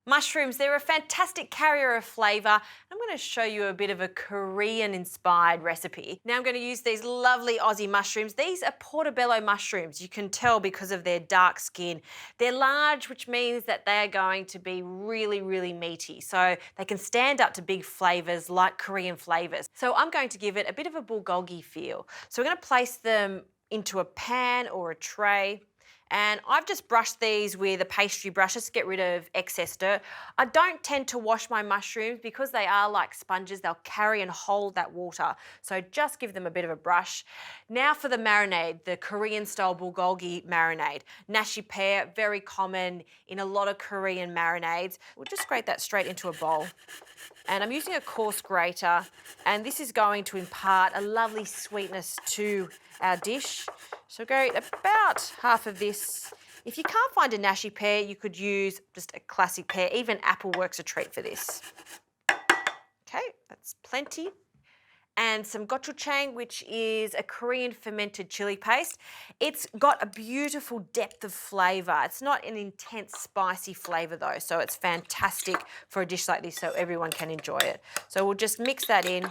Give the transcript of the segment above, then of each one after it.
Mushrooms, they're a fantastic carrier of flavour. I'm going to show you a bit of a Korean-inspired recipe. Now I'm going to use these lovely Aussie mushrooms. These are portobello mushrooms. You can tell because of their dark skin. They're large, which means that they are going to be really, really meaty. So they can stand up to big flavours like Korean flavours. So I'm going to give it a bit of a bulgogi feel. So we're going to place them into a pan or a tray. And I've just brushed these with a pastry brush just to get rid of excess dirt. I don't tend to wash my mushrooms because they are like sponges. They'll carry and hold that water. So just give them a bit of a brush. Now for the marinade, the Korean style bulgogi marinade. Nashi pear, very common in a lot of Korean marinades. We'll just grate that straight into a bowl. And I'm using a coarse grater, and this is going to impart a lovely sweetness to our dish. So grate about half of this. If you can't find a nashi pear, you could use just a classic pear. Even apple works a treat for this. Okay, that's plenty. And some gochujang, which is a Korean fermented chili paste. It's got a beautiful depth of flavour. It's not an intense spicy flavour though, so it's fantastic for a dish like this so everyone can enjoy it. So we'll just mix that in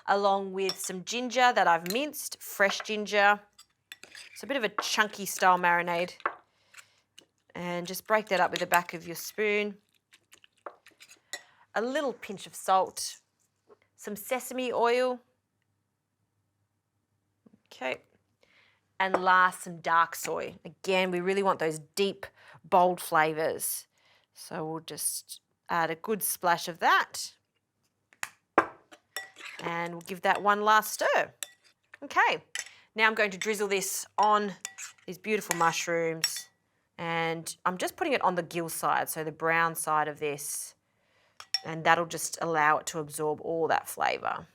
along with some ginger that I've minced, fresh ginger. It's a bit of a chunky style marinade. And just break that up with the back of your spoon. A little pinch of salt, some sesame oil. Okay, and last, some dark soy. Again, we really want those deep, bold flavours. So we'll just add a good splash of that. And we'll give that one last stir. Okay, now I'm going to drizzle this on these beautiful mushrooms. And I'm just putting it on the gill side, so the brown side of this. And that'll just allow it to absorb all that flavour.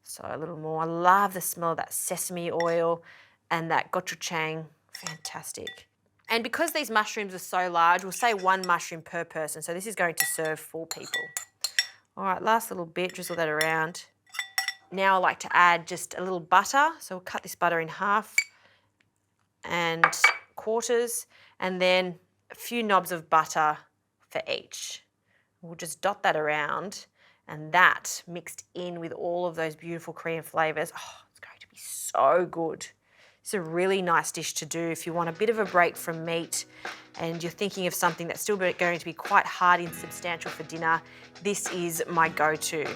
So a little more. I love the smell of that sesame oil and that gochujang. Fantastic. And because these mushrooms are so large, we'll say one mushroom per person. So this is going to serve 4 people. All right, last little bit, drizzle that around. Now I like to add just a little butter. So we'll cut this butter in half and quarters, and then a few knobs of butter for each. We'll just dot that around. And that mixed in with all of those beautiful Korean flavours, oh, it's going to be so good. It's a really nice dish to do if you want a bit of a break from meat and you're thinking of something that's still going to be quite hearty and substantial for dinner. This is my go-to.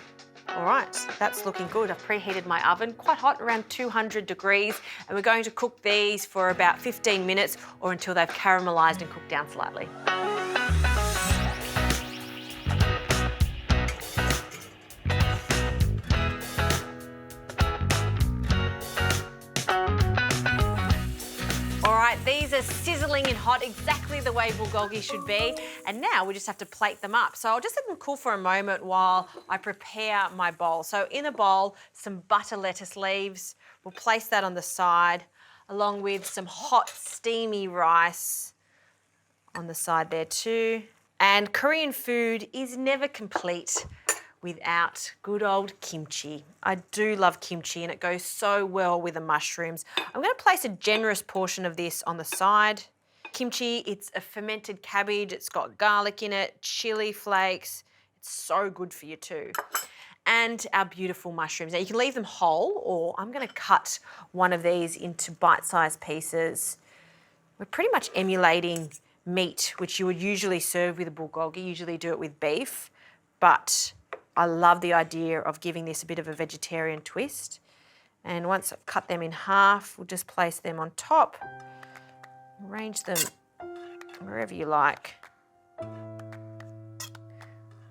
All right, that's looking good. I've preheated my oven, quite hot, around 200 degrees, and we're going to cook these for about 15 minutes or until they've caramelised and cooked down slightly. These are sizzling and hot, exactly the way bulgogi should be. And now we just have to plate them up. So I'll just let them cool for a moment while I prepare my bowl. So in a bowl, some butter lettuce leaves. We'll place that on the side, along with some hot, steamy rice on the side there too. And Korean food is never complete without good old kimchi. I do love kimchi and it goes so well with the mushrooms. I'm going to place a generous portion of this on the side. Kimchi, it's a fermented cabbage. It's got garlic in it, chili flakes. It's so good for you too. And our beautiful mushrooms. Now you can leave them whole, or I'm going to cut one of these into bite-sized pieces. We're pretty much emulating meat, which you would usually serve with a bulgogi, usually do it with beef, but I love the idea of giving this a bit of a vegetarian twist. And once I've cut them in half, we'll just place them on top. Arrange them wherever you like.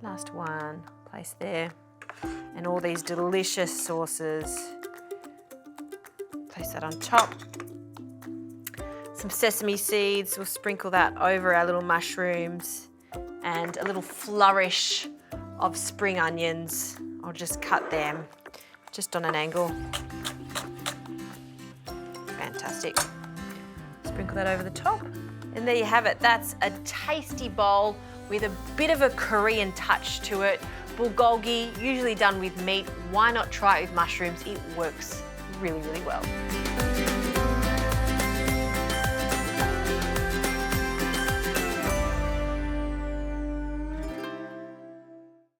Last one, place there. And all these delicious sauces. Place that on top. Some sesame seeds, we'll sprinkle that over our little mushrooms. And a little flourish of spring onions. I'll just cut them just on an angle. Fantastic. Sprinkle that over the top. And there you have it. That's a tasty bowl with a bit of a Korean touch to it. Bulgogi, usually done with meat. Why not try it with mushrooms? It works really, really well.